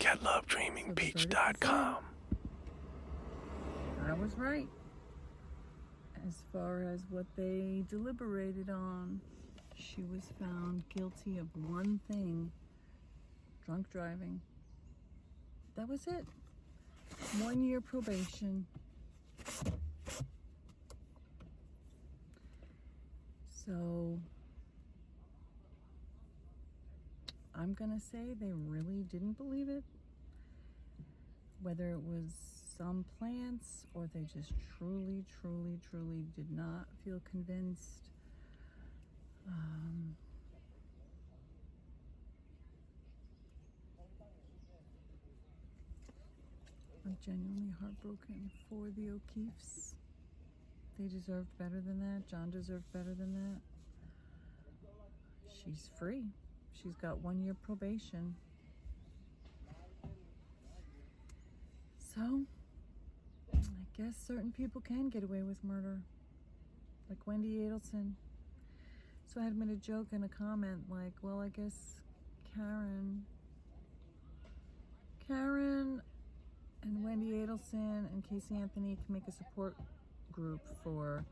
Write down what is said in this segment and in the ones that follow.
at lovedreamingbeach.com. I was right as far as what they deliberated on. She was found guilty of one thing: drunk driving. That was it. 1 year probation. So I'm gonna say they really didn't believe it. Whether it was some plants or they just truly did not feel convinced. I'm genuinely heartbroken for the O'Keeffes. They deserved better than that. John deserved better than that. She's free. She's got 1 year probation. So, I guess certain people can get away with murder. Like Wendy Adelson. So I had made a joke in a comment like, well, I guess Karen and Wendy Adelson and Casey Anthony can make a support group for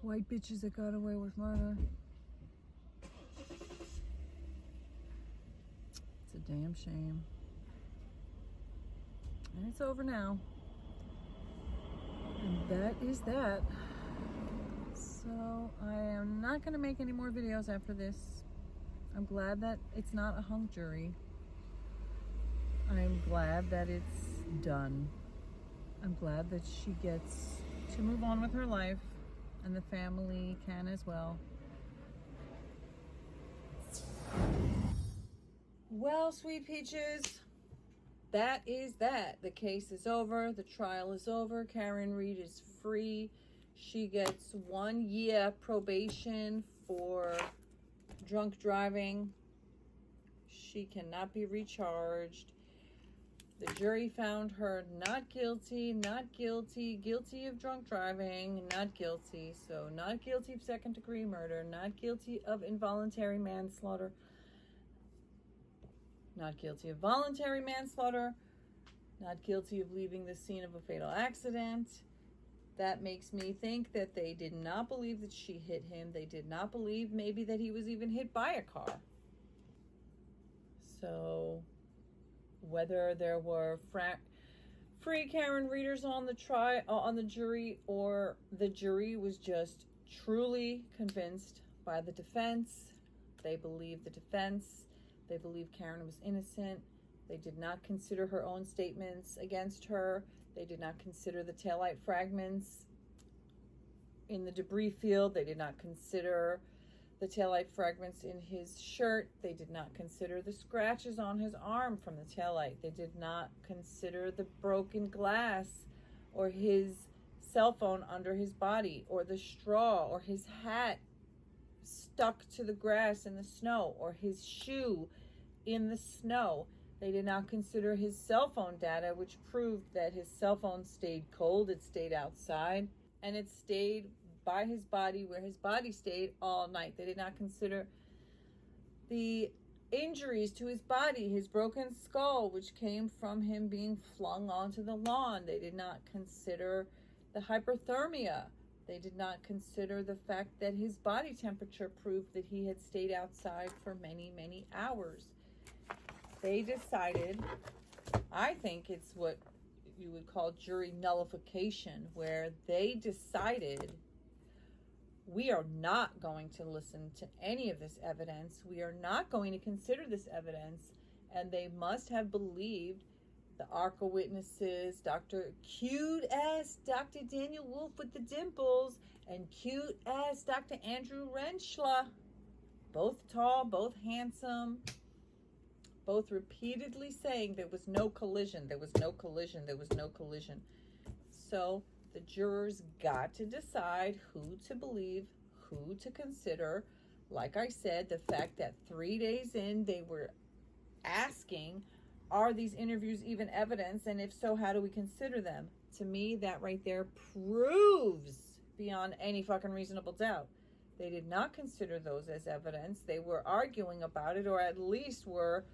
white bitches that got away with murder. It's a damn shame. And it's over now. And that is that. So I am not going to make any more videos after this. I'm glad that it's not a hung jury. I'm glad that it's done. I'm glad that she gets to move on with her life, and the family can as well. Well, sweet peaches, that is that. The case is over. The trial is over. Karen Read is free. She gets 1 year probation for drunk driving. She cannot be recharged. The jury found her not guilty of drunk driving, not guilty. So not guilty of second-degree murder, not guilty of involuntary manslaughter, not guilty of voluntary manslaughter, not guilty of leaving the scene of a fatal accident. That makes me think that they did not believe that she hit him. They did not believe maybe that he was even hit by a car. So whether there were free Karen Readers on the jury, or the jury was just truly convinced by the defense. They believed the defense. They believed Karen was innocent. They did not consider her own statements against her. They did not consider the taillight fragments in the debris field. They did not consider the taillight fragments in his shirt. They did not consider the scratches on his arm from the taillight. They did not consider the broken glass or his cell phone under his body, or the straw, or his hat stuck to the grass in the snow, or his shoe in the snow. They did not consider his cell phone data, which proved that his cell phone stayed cold. It stayed outside, and it stayed by his body, where his body stayed all night. They did not consider the injuries to his body, his broken skull, which came from him being flung onto the lawn. They did not consider the hyperthermia. They did not consider the fact that his body temperature proved that he had stayed outside for many hours. They decided, I think it's what you would call jury nullification, where they decided, we are not going to listen to any of this evidence. We are not going to consider this evidence. And they must have believed the ARCA witnesses, cute-ass Dr. Daniel Wolf with the dimples, and cute-ass Dr. Andrew Rentschler. Both tall, both handsome, both repeatedly saying there was no collision, there was no collision, there was no collision. So the jurors got to decide who to believe, who to consider. Like I said, the fact that 3 days in, they were asking, are these interviews even evidence? And if so, how do we consider them? To me, that right there proves beyond any fucking reasonable doubt. They did not consider those as evidence. They were arguing about it, or at least were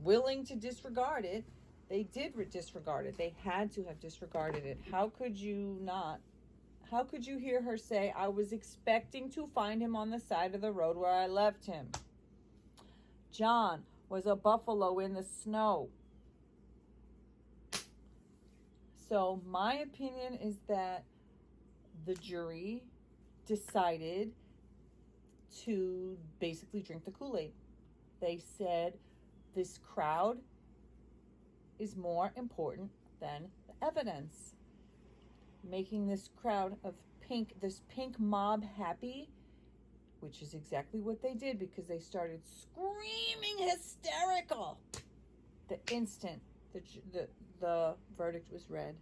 willing to disregard it, they did disregard it. They had to have disregarded it. How could you not? How could you hear her say, I was expecting to find him on the side of the road where I left him? John was a buffalo in the snow. So my opinion is that the jury decided to basically drink the Kool-Aid. They said this crowd is more important than the evidence. Making this crowd of this pink mob happy, which is exactly what they did, because they started screaming hysterical the instant the verdict was read.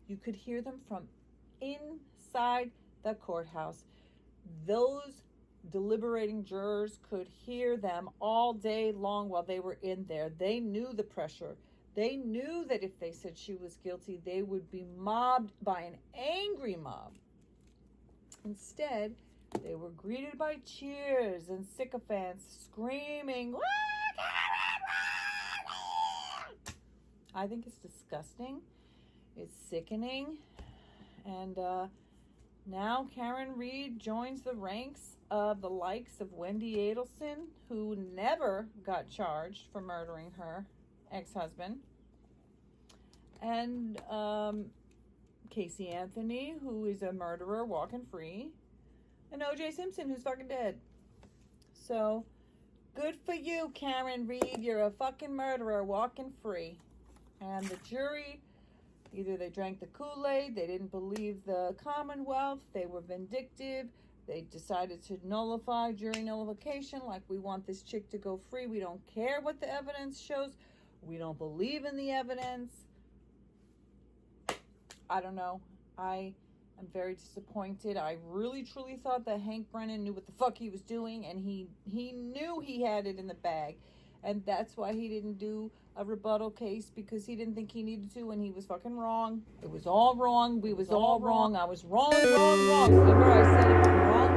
You could hear them from inside the courthouse. Those deliberating jurors could hear them all day long while they were in there. They knew the pressure. They knew that if they said she was guilty, they would be mobbed by an angry mob. Instead, they were greeted by cheers and sycophants screaming, I think it's disgusting. It's sickening. And now Karen Read joins the ranks of the likes of Wendy Adelson, who never got charged for murdering her ex-husband, and Casey Anthony, who is a murderer walking free, and O.J. Simpson, who's fucking dead. So, good for you, Karen Read. You're a fucking murderer walking free. And the jury, either they drank the Kool-Aid, they didn't believe the Commonwealth, they were vindictive, they decided to nullify jury nullification, like, we want this chick to go free, we don't care what the evidence shows, we don't believe in the evidence. I don't know. I am very disappointed. I really truly thought that Hank Brennan knew what the fuck he was doing, and he knew he had it in the bag, and that's why he didn't do a rebuttal case, because he didn't think he needed to, and he was fucking wrong. It was all wrong. We was all wrong. I was wrong. Remember I said if I'm wrong,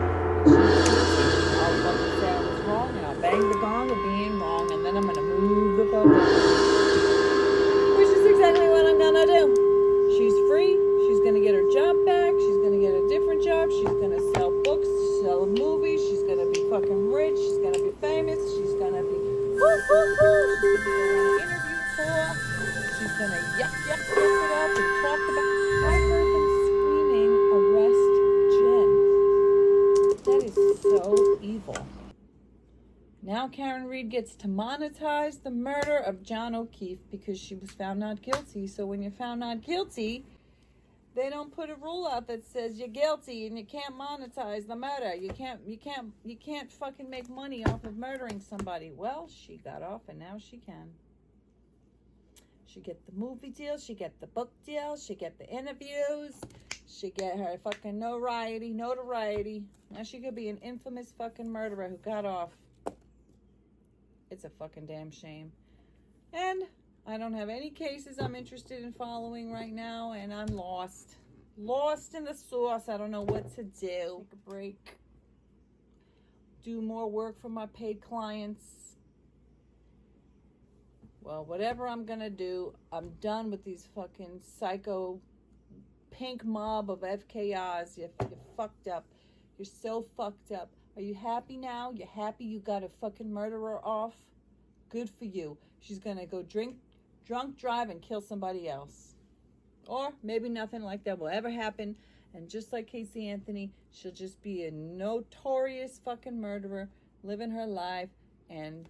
I'll fucking say I was wrong, and I'll bang the gong of being wrong, and then I'm gonna move the fuck on. Which is exactly what I'm gonna do. She's free. She's gonna get her job back. She's gonna get a different job. She's gonna sell books, sell movies. She's gonna be fucking rich. She's gonna be famous. She's gonna be woo. She's gonna be the one interviewed for. She's gonna yuck it up and talk about. I heard them screaming, "Arrest Jen." That is so evil. Now Karen Read gets to monetize the murder of John O'Keefe because she was found not guilty. So when you're found not guilty, they don't put a rule out that says you're guilty and you can't monetize the murder. You can't fucking make money off of murdering somebody. Well, she got off, and now she can. She get the movie deal, she get the book deal, she get the interviews, she get her fucking notoriety. Now she could be an infamous fucking murderer who got off. It's a fucking damn shame. And I don't have any cases I'm interested in following right now, and I'm lost. Lost in the sauce. I don't know what to do. Take a break. Do more work for my paid clients. Well, whatever I'm gonna do, I'm done with these fucking psycho pink mob of FKIs. You're fucked up. You're so fucked up. Are you happy now? You're happy you got a fucking murderer off? Good for you. She's gonna go drunk drive and kill somebody else. Or maybe nothing like that will ever happen, and just like Casey Anthony, she'll just be a notorious fucking murderer living her life. And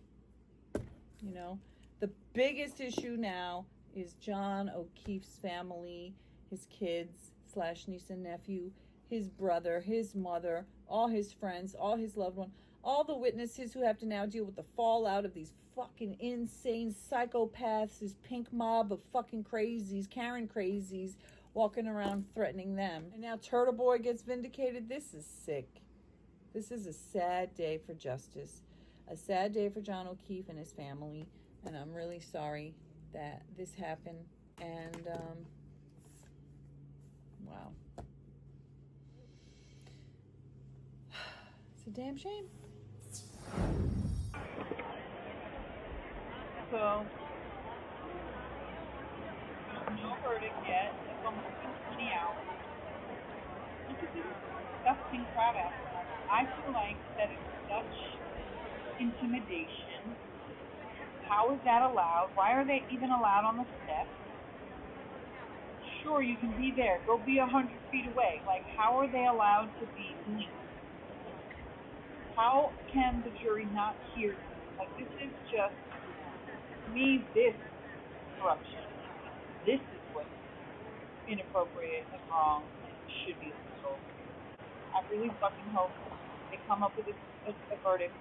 the biggest issue now is John O'Keefe's family, his kids / niece and nephew, his brother, his mother, all his friends, all his loved ones, all the witnesses who have to now deal with the fallout of these fucking insane psychopaths, this pink mob of fucking crazies, Karen crazies, walking around threatening them. And now Turtle Boy gets vindicated. This is sick. This is a sad day for justice. A sad day for John O'Keefe and his family. And I'm really sorry that this happened. And, wow. It's a damn shame. So, there's no verdict yet. It's almost been 20 hours. Look at this disgusting crowd outside. I feel like that is such intimidation. How is that allowed? Why are they even allowed on the steps? Sure, you can be there. Go be 100 feet away. Like, how are they allowed to be linked? How can the jury not hear this? Like, this is just, to me, this is corruption. This is what's inappropriate and wrong and should be illegal. I really fucking hope they come up with a verdict.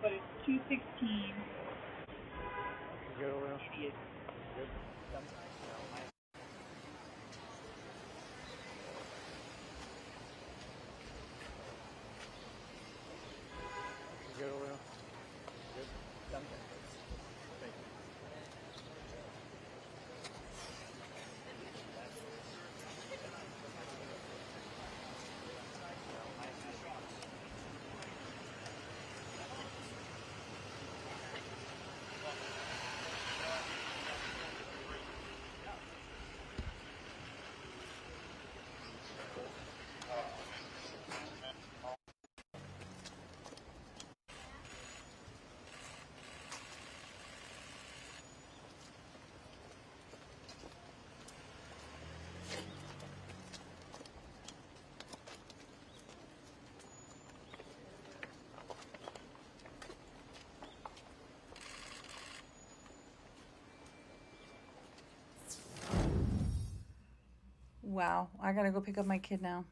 But it's 216. Idiot. Wow, I gotta go pick up my kid now.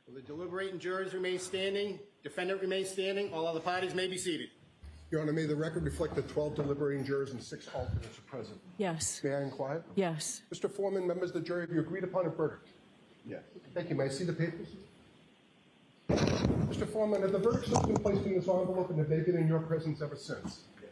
Will the deliberating jurors remain standing? Defendant remains standing. All other parties may be seated. Your Honor, may the record reflect that 12 deliberating jurors and 6 alternates are present. Yes. May I inquire? Yes. Mr. Foreman, members of the jury, have you agreed upon a verdict? Yes. Thank you. May I see the papers? Mr. Foreman, have the verdicts just been placed in this envelope and have they been in your presence ever since? Yes.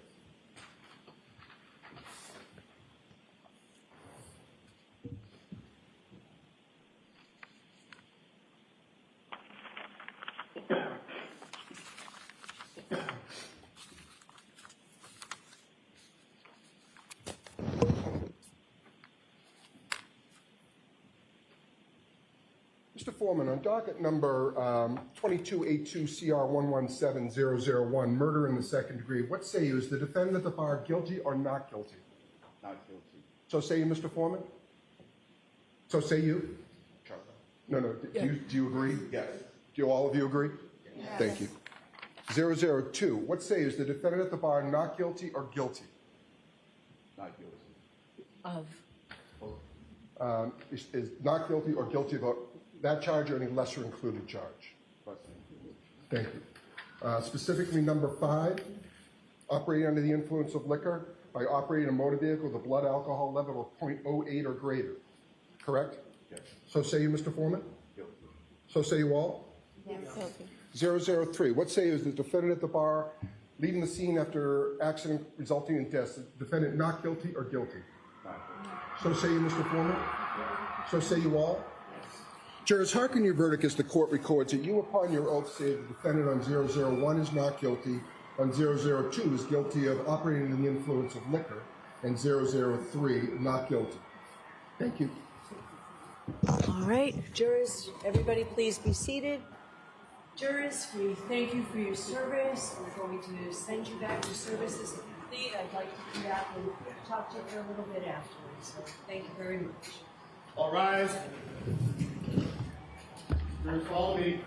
Mr. Foreman, on docket number 2282CR117001, murder in the second degree, what say you? Is the defendant at the bar guilty or not guilty? Not guilty. So say you, Mr. Foreman? So say you? No. Do you agree? Yes. Do all of you agree? Yes. Thank you. 002, what say you? Is the defendant at the bar not guilty or guilty? Not guilty. Of. Is not guilty or guilty of that charge or any lesser included charge? Thank you. Specifically, number 5, operating under the influence of liquor by operating a motor vehicle with a blood alcohol level of 0.08 or greater. Correct? Yes. So say you, Mr. Foreman? Guilty. So say you all? Yes. 003, what say you? Is the defendant at the bar leaving the scene after accident resulting in death? Is the defendant not guilty or guilty? Not guilty. So say you, Mr. Foreman? So say you all? Jurors, hearken your verdict as the court records it. You, upon your oath, say the defendant on 001 is not guilty, on 002 is guilty of operating under the influence of liquor, and 003 not guilty. Thank you. All right, jurors, everybody please be seated. Jurors, we thank you for your service. We're going to send you back. Your service is complete. I'd like to come back and talk to you for a little bit afterwards. So thank you very much. All rise. Jurors, follow me.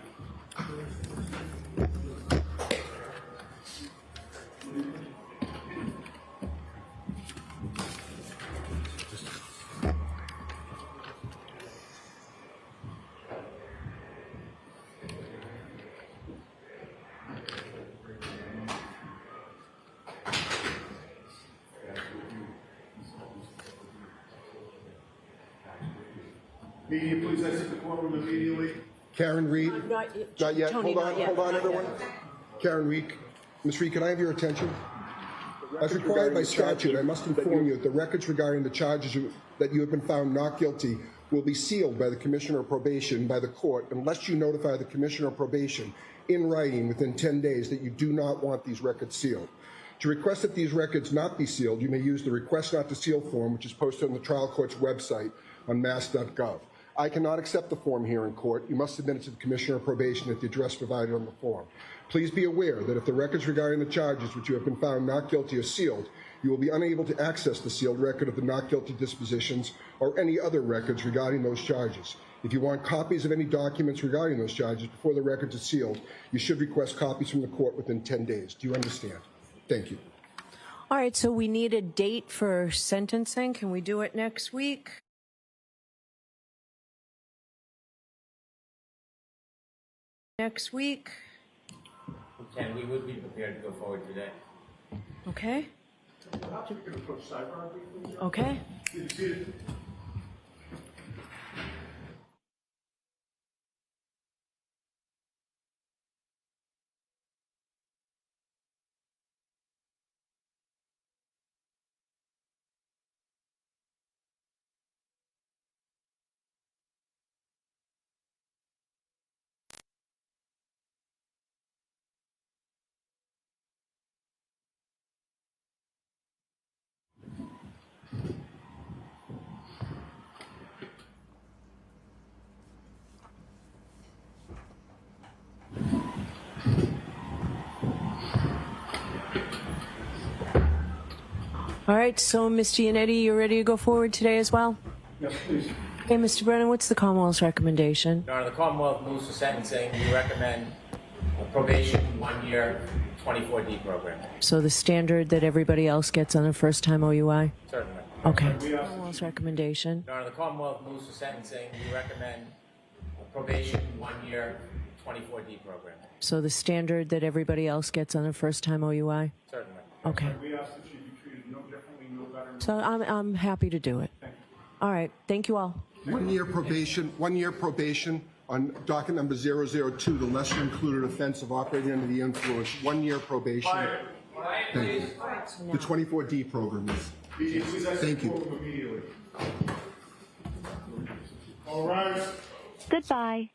Media, please exit the courtroom immediately. Karen Reed. Not yet. Tony, Tony, hold on, not yet. hold on, Not everyone. yet. Karen Reed. Ms. Reed, can I have your attention? As required by statute, I must inform you that the records regarding the charges that you have been found not guilty will be sealed by the Commissioner of Probation by the court unless you notify the Commissioner of Probation in writing within 10 days that you do not want these records sealed. To request that these records not be sealed, you may use the Request Not to Seal form, which is posted on the trial court's website on mass.gov. I cannot accept the form here in court. You must submit it to the Commissioner of Probation at the address provided on the form. Please be aware that if the records regarding the charges which you have been found not guilty are sealed, you will be unable to access the sealed record of the not guilty dispositions or any other records regarding those charges. If you want copies of any documents regarding those charges before the records are sealed, you should request copies from the court within 10 days. Do you understand? Thank you. All right, so we need a date for sentencing. Can we do it next week? Next week? And we would be prepared to go forward today. Okay. Okay. All right, so Ms. Giannetti, you're ready to go forward today as well? Yes, please. Okay, Mr. Brennan, what's the Commonwealth's recommendation? Your Honor, the Commonwealth moves for sentencing. We recommend a probation 1 year 24D program. So the standard that everybody else gets on their first time OUI? Certainly. Okay. Commonwealth's recommendation. Your Honor, the Commonwealth moves for sentencing. We recommend a probation 1 year 24D program. So the standard that everybody else gets on their first time OUI? Certainly. Okay. We ask that you be treated no differently, no better. So I'm happy to do it. All right. Thank you all. 1 year probation, 1 year probation on docket number 002, the lesser included offense of operating under the influence. 1 year probation. Thank you. The 24D program is. Thank you. All right. Goodbye.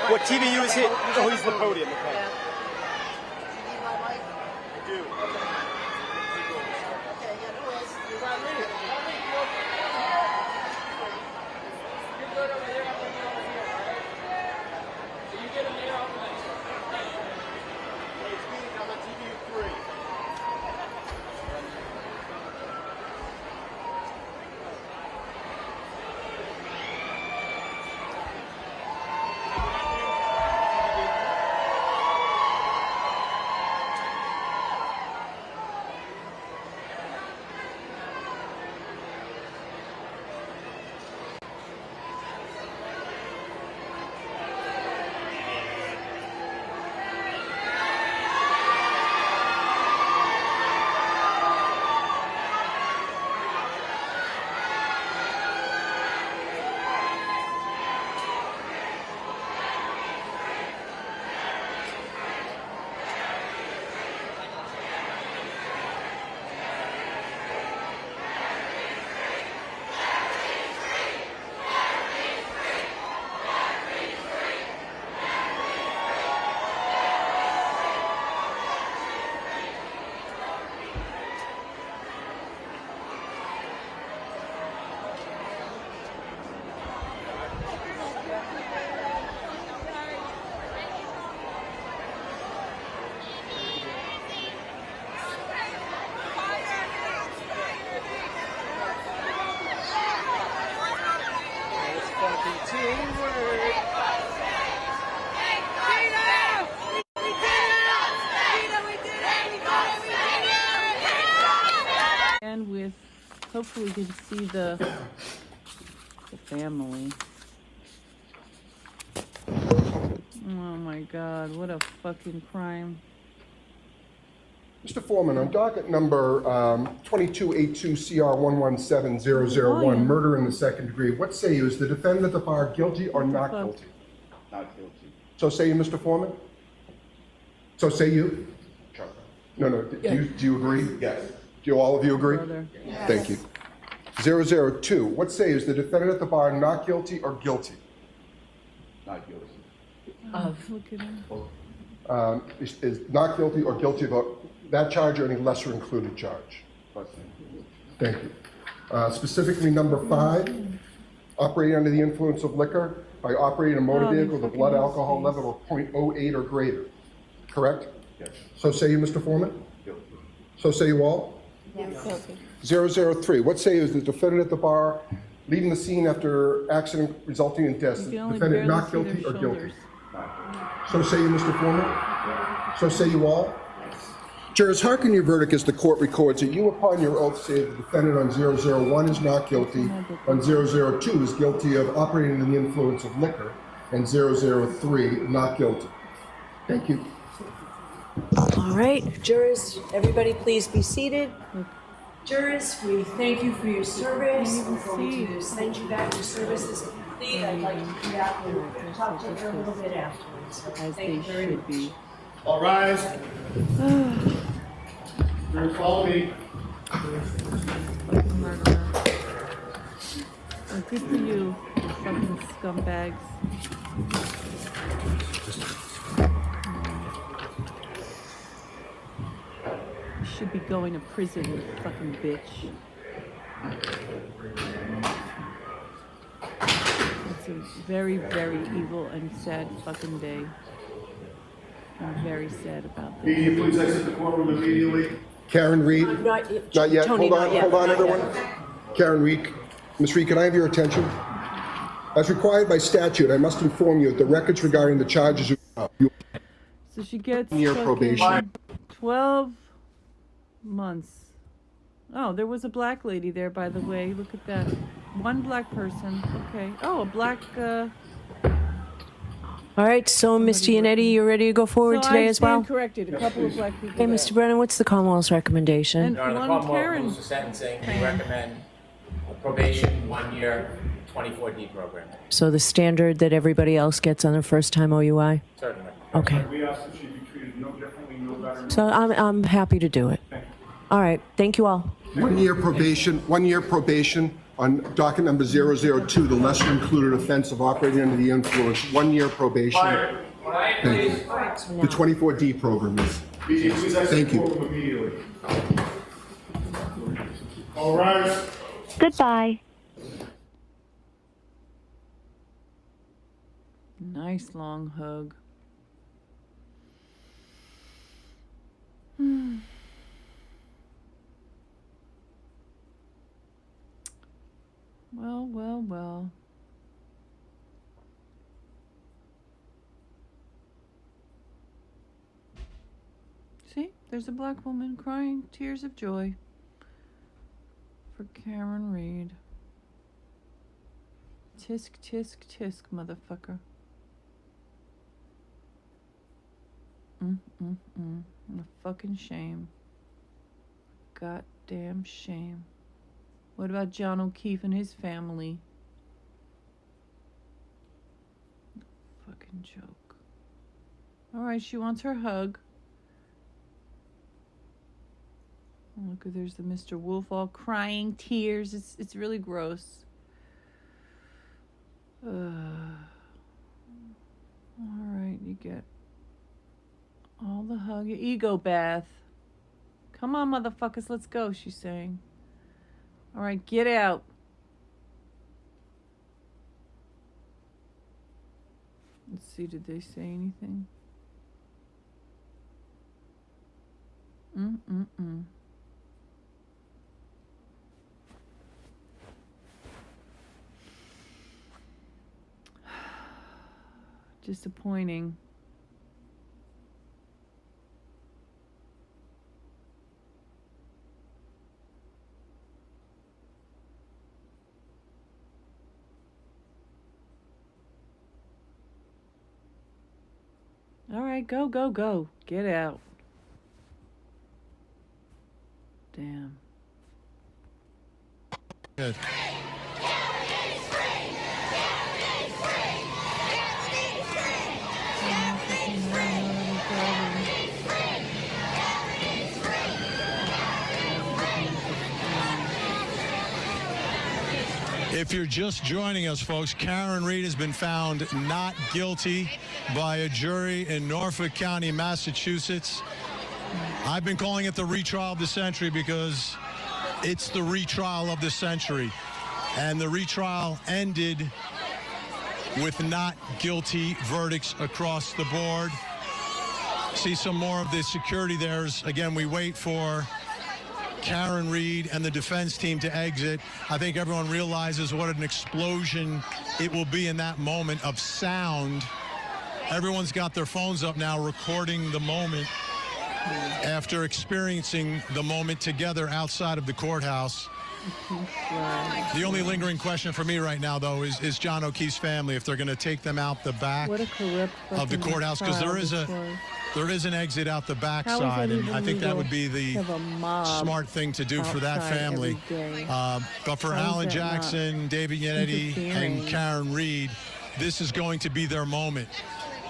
What TVU is it? Oh, he's the podium. Okay. And with, hopefully you can see the family. Oh my God, what a fucking crime. Mr. Foreman, on docket number 2282CR117001, murder in the second degree, what say you? Is the defendant at the bar guilty or not guilty? Not guilty. So say you, Mr. Foreman? So say you? No. Do you agree? Yes. Do all of you agree? Yes. Thank you. 002, what say you? Is the defendant at the bar not guilty or guilty? Not guilty. Look at him. Is not guilty or guilty about that charge or any lesser included charge? Thank you. Specifically number 5, operating under the influence of liquor by operating a motor vehicle with a blood alcohol level of 0.08 or greater. Correct? Yes. So say you, Mr. Foreman? Guilty. So say you all? Yes. 003, what say you? Is the defendant at the bar leaving the scene after accident resulting in death? Is the defendant not guilty or guilty? So say you, Mr. Foreman? So say you all? Jurors, hearken your verdict as the court records that you upon your oath say the defendant on 001 is not guilty, on 002 is guilty of operating under the influence of liquor, and 003 not guilty. Thank you. All right, jurors, everybody please be seated. Jurors, we thank you for your service. We're going to send you back to services complete. I'd like to come back and talk to you a little bit afterwards. So As thank they you very should much. be. All rise. Jurors, follow me. Fucking murderer. Oh, good for you, you fucking scumbags. You should be going to prison, you fucking bitch. It's a very, very evil and sad fucking day. I'm very sad about this. Media, please exit the courtroom immediately. Karen Reed? Not Not yet. Tony, Hold on, not yet. hold on, Not everyone. yet. Karen Reed. Ms. Reed, can I have your attention? As required by statute, I must inform you that the records regarding the charges you So she gets Year fucking probation. 12 months. Oh, there was a black lady there, by the way. Look at that. One black person. Okay. Oh, a black. All right, so Ms. Giannetti, you ready to go forward So today I as well? stand corrected. A couple of black people. Okay, there. Mr. Brennan, what's the Commonwealth's recommendation? And Your Honor, the one Commonwealth Karen. moves to sentencing. We recommend a probation 1 year, 24D program. So the standard that everybody else gets on their first time OUI? Certainly. Okay. We ask that she be treated no differently, no better. So I'm happy to do it. All right, thank you all. 1 year probation On docket number 002, the lesser included offense of operating under the influence, 1 year probation. Thank you. The 24D program is. Thank you. All right. Goodbye. Nice long hug. Well, well, well. See, there's a black woman crying tears of joy for Karen Reed. Tisk, tisk, tisk, motherfucker. A fucking shame. Goddamn shame. What about John O'Keefe and his family? Fucking joke. Alright, she wants her hug. Oh, look, there's the Mr. Wolf all crying tears. It's really gross. Alright, you get all the hug. Your ego bath. Come on, motherfuckers, let's go, she's saying. Alright, get out. Let's see, did they say anything? Disappointing. All right, go, go, go. Get out. Damn. Good. If you're just joining us, folks, Karen Reed has been found not guilty by a jury in Norfolk County, Massachusetts. I've been calling it the retrial of the century because it's the retrial of the century. And the retrial ended with not guilty verdicts across the board. See some more of the security there. Again, we wait for Karen Reed and the defense team to exit. I think everyone realizes what an explosion it will be in that moment of sound. Everyone's got their phones up now recording the moment after experiencing the moment together outside of the courthouse. The only lingering question for me right now, though, is John O'Keefe's family, if they're going to take them out the back of the courthouse, because there is an exit out the back side, and I think that would be the smart thing to do for that family. But for Alan Jackson, David Yannetti, and Karen Reed, this is going to be their moment.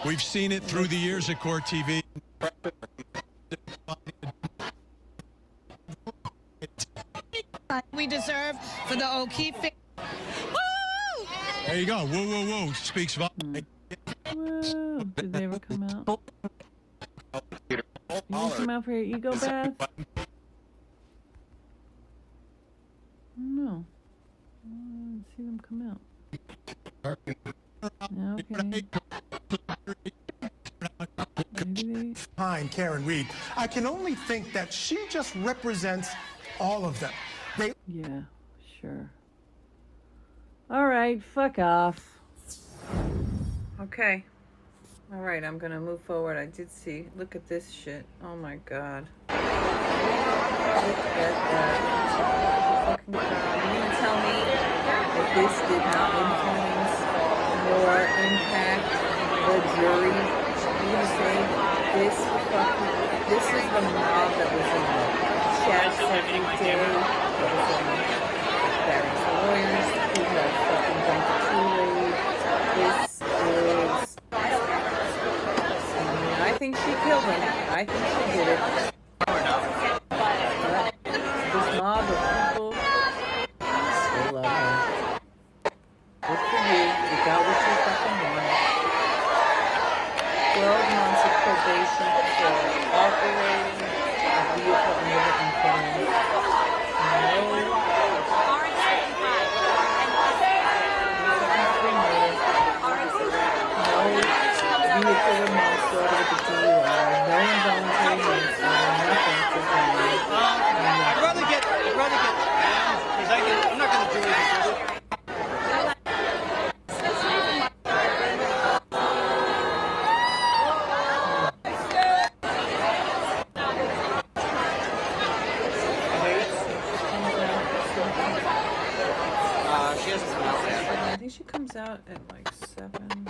We've seen it through the years at Court TV. We deserve for the O'Keefe. Woo! There you go. Woo, woo, woo. Speaks volume. Woo. Did they ever come out? Did you come out for your ego bath? No. I didn't see them come out. Okay. Behind Karen Reed, I can only think that she just represents all of them. Yeah, sure. All right, fuck off. Okay. All right, I'm gonna move forward. I did see. Look at this shit. Oh my god. Look at that. Fucking god. You're gonna tell me that this did not influence or impact the jury? You're gonna say this is the mob that was in the chats every day, that was in Barry's lawyers who have fucking done the Kool-Aid. This is, I think she killed him. I think she did it. But this mob of people still love her. that at like 7.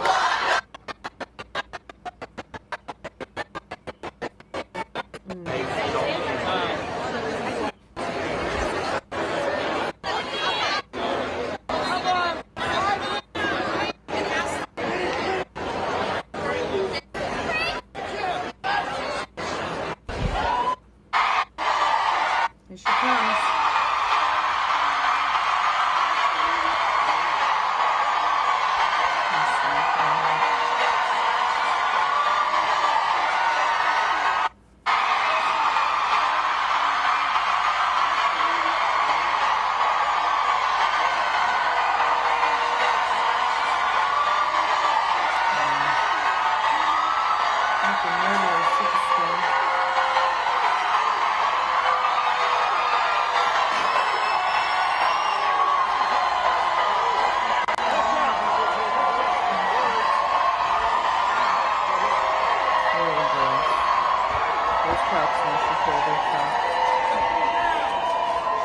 Here she comes.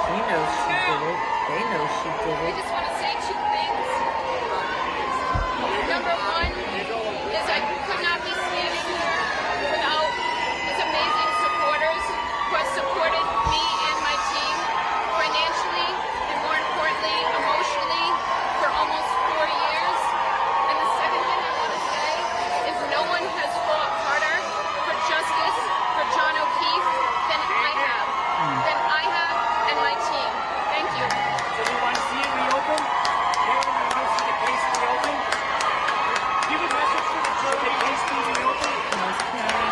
She knows she did it. They know she did I it. just want to say 2 things. Number 1 is I could not be standing here without these amazing supporters who have supported me and my team financially and, more importantly, emotionally for almost 4 years. And the second thing I want to say is no one has fought harder for justice for John O'Keefe than I have. And my team. Thank you. So we want to see it reopened? Karen, we want to see the case reopened? Give a message to the jury. The case be reopened?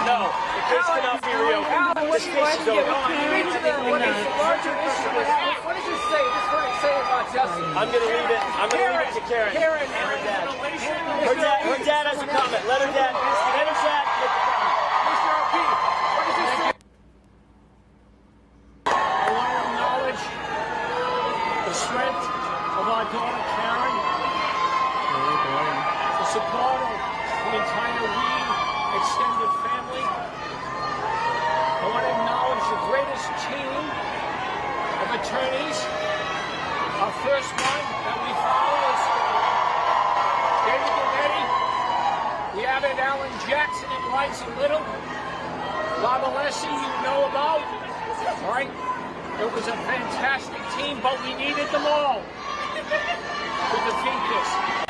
No, the case cannot be reopened. This case is over. What is the larger issue? What does this say? This what it say about justice? I'm going to leave it. I'm going to leave it to Karen. Karen, and her dad. Her dad has a comment. Let her dad make the comment. Mr. O'Keefe, what does this say? I want to acknowledge the strength of our daughter Karen, the support of the entire Reed extended family. I want to acknowledge the greatest team of attorneys. Our first one that we follow is David Guenetti. We added Alan Jackson and Rights and Little. Bob Alessi, you know about. All right? It was a fantastic team, but we needed them all to defeat this.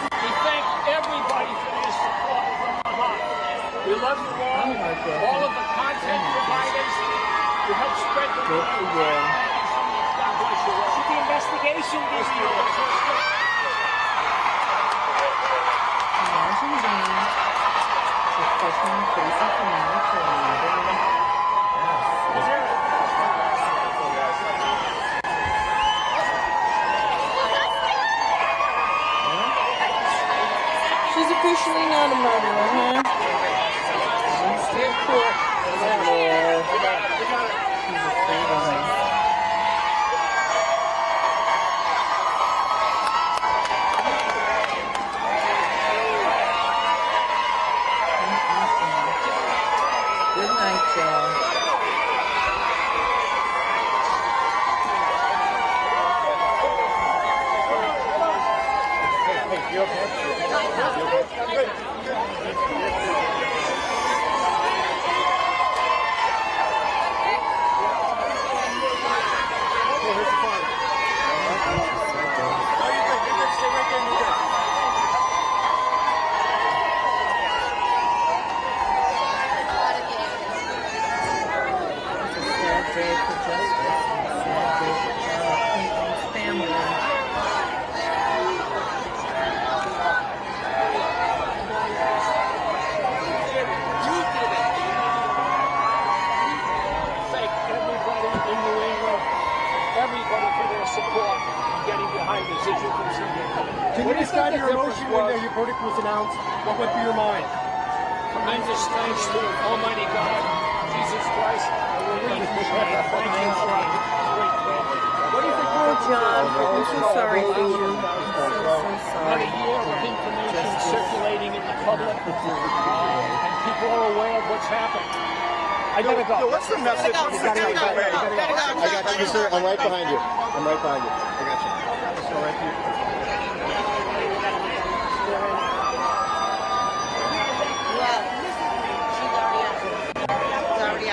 We thank everybody for their support from our heart. We love you all. All of the content providers who help spread the word. Thank you so much. God bless you all. Should the investigation be Imagine being a fucking crazy fanatic for another. She's officially not a murderer, huh? She's still court. Yeah. She's a freedom. Good night, y'all. You okay? Can you describe your emotion when your verdict was announced? What went through your mind? Tremendous thanks to Almighty God, Jesus Christ, and we're leaving this way. Thank you for a great family. What do you think? Oh, John, I'm so sorry for you. I'm so About a year of information circulating in the public, and people are aware of what's happened. I gotta go. What's the message? I got you, sir. I'm right behind you. I got you. Just go right here.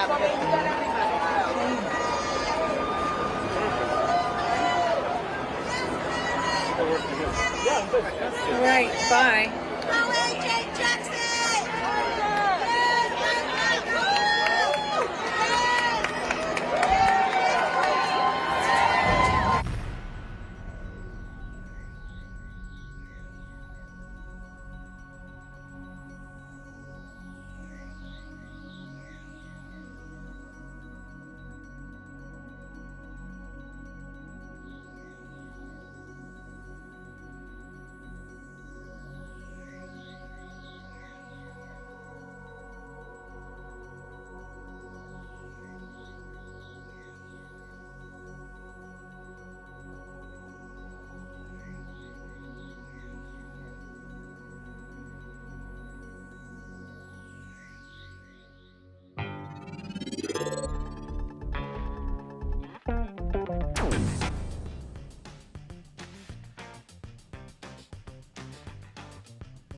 job. I mean, you got everything. All right, bye.